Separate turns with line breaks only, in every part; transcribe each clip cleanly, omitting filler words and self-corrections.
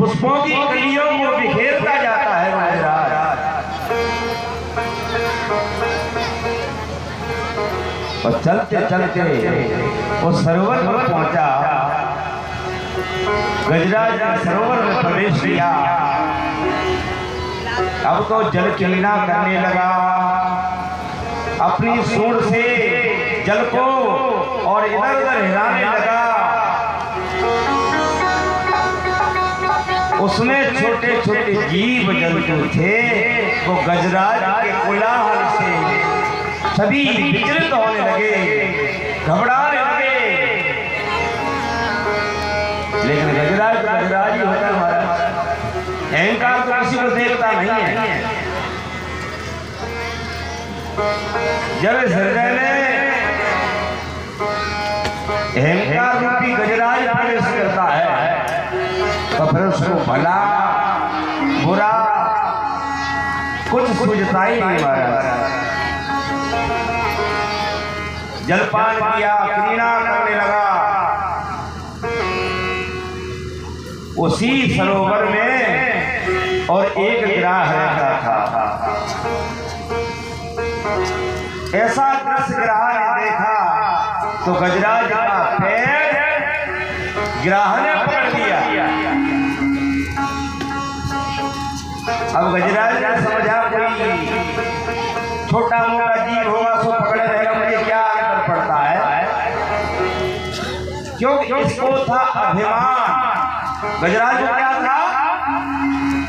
पुष्पों की कलियों को बिखेरता जाता है महाराज। और चलते चलते वो सरोवर में पहुंचा। गजराज ने सरोवर में प्रवेश किया। अब तो जल क्रीड़ा करने लगा, अपनी सूंड से जल को और इधर उधर हिलाने लगा। उसमें छोटे छोटे जीव जंतु थे, वो गजराज के कोलाहल से सभी विचलित होने लगे, घबराने लगे। लेकिन गजराज तो गजराज ही होता है महाराज, अहंकार तो किसी को देखता नहीं है। जब इस हृदय में अहंकार रूपी गजराज प्रवेश करता है तो फिर उसको भला बुरा कुछ सूझता ही नहीं महाराज। जलपान किया, क्रीड़ा करने लगा। उसी सरोवर में और एक गिराह रहता था। ऐसा दृश्य गिराह ने देखा तो गजराज का पैर गिराह ने पकड़ लिया। अब गजराज ने समझा कोई छोटा मोटा जीव होगा सो पकड़े रहेगा, मुझे क्या अंतर पड़ता है, क्योंकि इसको था अभिमान। गजराज को क्या था?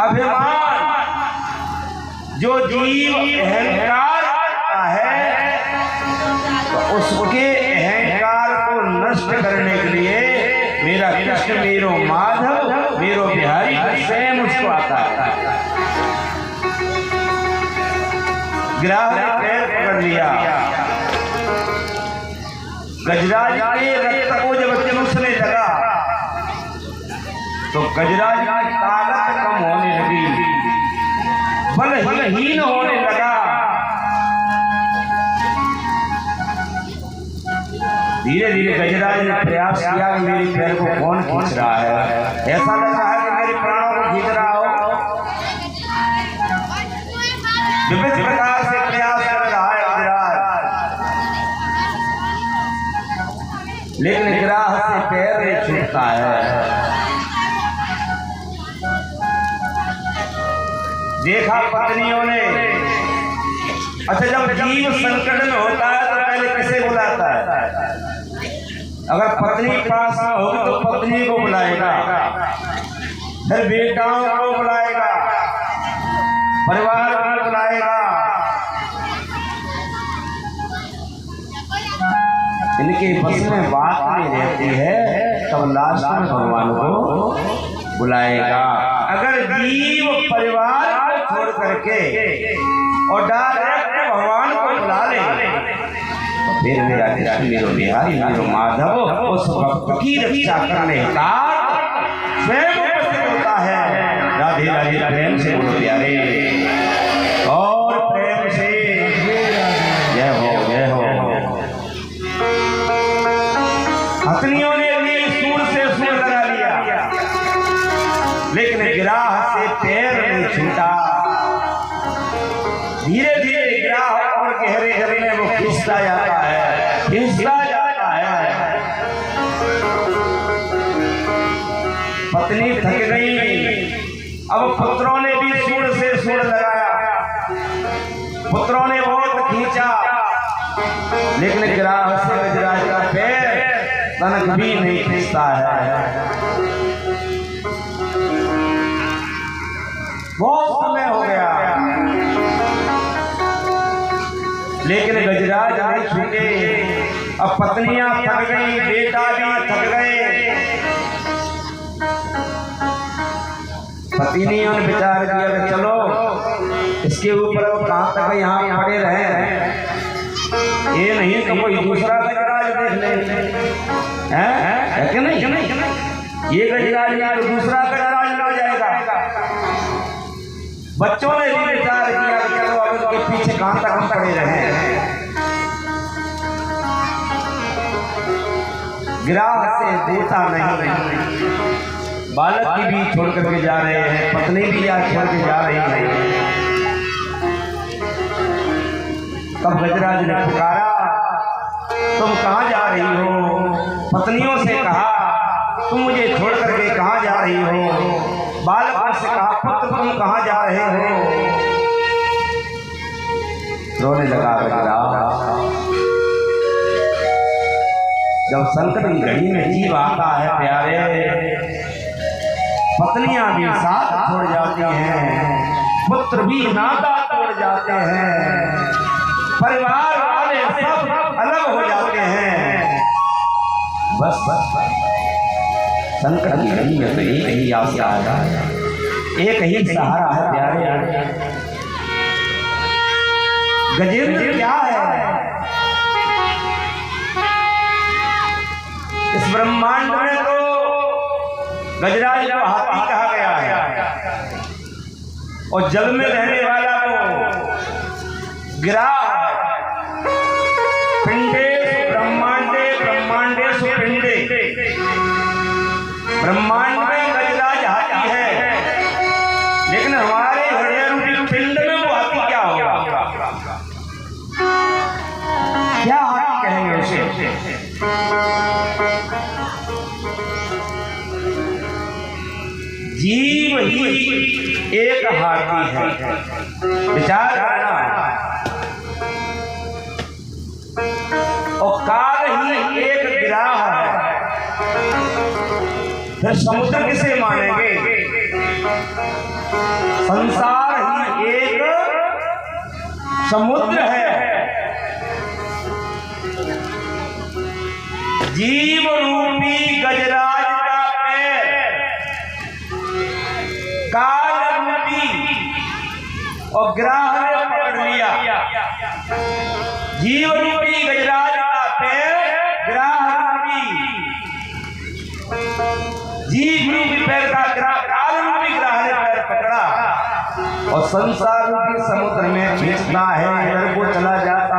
अभिमान। जो जीव अहंकार करता है तो उसके अहंकार को नष्ट करने के लिए मेरा कृष्ण, मेरो माधव, मेरो बिहारी स्वयं उसको आता है। गिराह ने पैर पकड़ लिया। गजराज के रक्त को जब चूसने लगा तो गजराज की ताकत कम होने लगी, बलहीन होने लगा। धीरे धीरे गजराज ने प्रयास किया कि मेरे पैर को कौन खींच रहा है। ऐसा लग रहा है कि मेरे प्राणों को खींच रहा हो। विभिन्न प्रकार से प्रयास कर रहा है गजराज, लेकिन गिराह से पैर नहीं छूटता है। देखा पत्नियों ने, अच्छा जब जीव संकट में होता है तो पहले किसे बुलाता है? अगर पत्नी पास में होगी तो पत्नी को बुलाएगा, फिर बेटाओं को बुलाएगा, परिवार को बुलाएगा। इनके बस में बात नहीं रहती है तब लास्ट में भगवान को बुलाएगा। अगर जीव परिवार को छोड़ करके और डायरेक्ट भगवान को बुला ले तो फिर मेरा कृष्ण, मेरो बिहारी, मेरो माधव उस भक्त की रक्षा करने का स्वयं उपस्थित होता है। राधे राधे, प्रेम से बोलो प्यारे, और प्रेम से जय हो, जय हो। हथनियों ने भी सूर से सूर लगा लिया, लेकिन गिराह से पैर नहीं छूटा। धीरे धीरे गिराह और गहरे गहरे में वो खिंचता जाता है, खिंचता जाता है। पत्नी थक गई। अब पुत्रों ने भी सूर से सूर लगाया, पुत्रों ने बहुत खींचा, लेकिन गिराह से गजराज का पैर तनक भी नहीं खींचता है। बहुत समय हो गया लेकिन गजराज नहीं छूटे। अब पत्नियां थक गई, बेटा भी थक गए। पत्नियों ने विचार किया कि चलो इसके ऊपर कहां तक यहाँ पड़े रहे, ये नहीं तो कोई दूसरा गजराज देख ले, है कि नहीं? ये गजराज या दूसरा गजराज मिल जाएगा। बच्चों ने भी विचार किया कि चलो अब इसके पीछे कहां तक हम पड़े रहे। गिराह से देता नहीं, बालक की भी छोड़ करके जा रहे हैं, पत्नी भी आज छोड़ के जा रही है। तब गजराज ने पुकारा, तुम कहाँ जा रही हो? पत्नियों से कहा, तुम मुझे छोड़ करके कहाँ जा रही हो? बालकों से कहा, पुत्र तुम कहाँ जा रहे हो? रोने लगा गजराज। जब संकट की घड़ी में जीव आता है प्यारे, पत्नियां भी साथ छोड़ जाती हैं, पुत्र भी नाता तोड़ जाते हैं, परिवार वाले सब अलग हो जाते हैं। बस संकट की घड़ी में तो एक ही आशा है, एक ही सहारा है प्यारे। गजेंद्र क्या है? इस ब्रह्मांड में तो गजराज को हाथी कहा गया है और जल में रहने वाला को गिराह। पिंडेषु ब्रह्मांडे ब्रह्मांडेषु पिंडे, ब्रह्मांड में गजराज हाथी है, लेकिन हमारे हृदय रूपी पिंड में वो हाथी क्या होगा? क्या हाथी कहेंगे उसे? जीव ही एक हाथी है, विचार करना। और काल ही एक गिराह है, फिर समुद्र किसे मानेंगे? संसार ही एक समुद्र है। जीव रूपी गजराज का पैर काल रूपी और ग्राह ने पकड़ लिया। जीव रूपी गजराज का पैर ग्राह रूपी, जीव रूपी पैर का काल रूपी ग्राह ने पैर पकड़ा और संसार रूपी समुद्र में खींचता है, इधर को चला जाता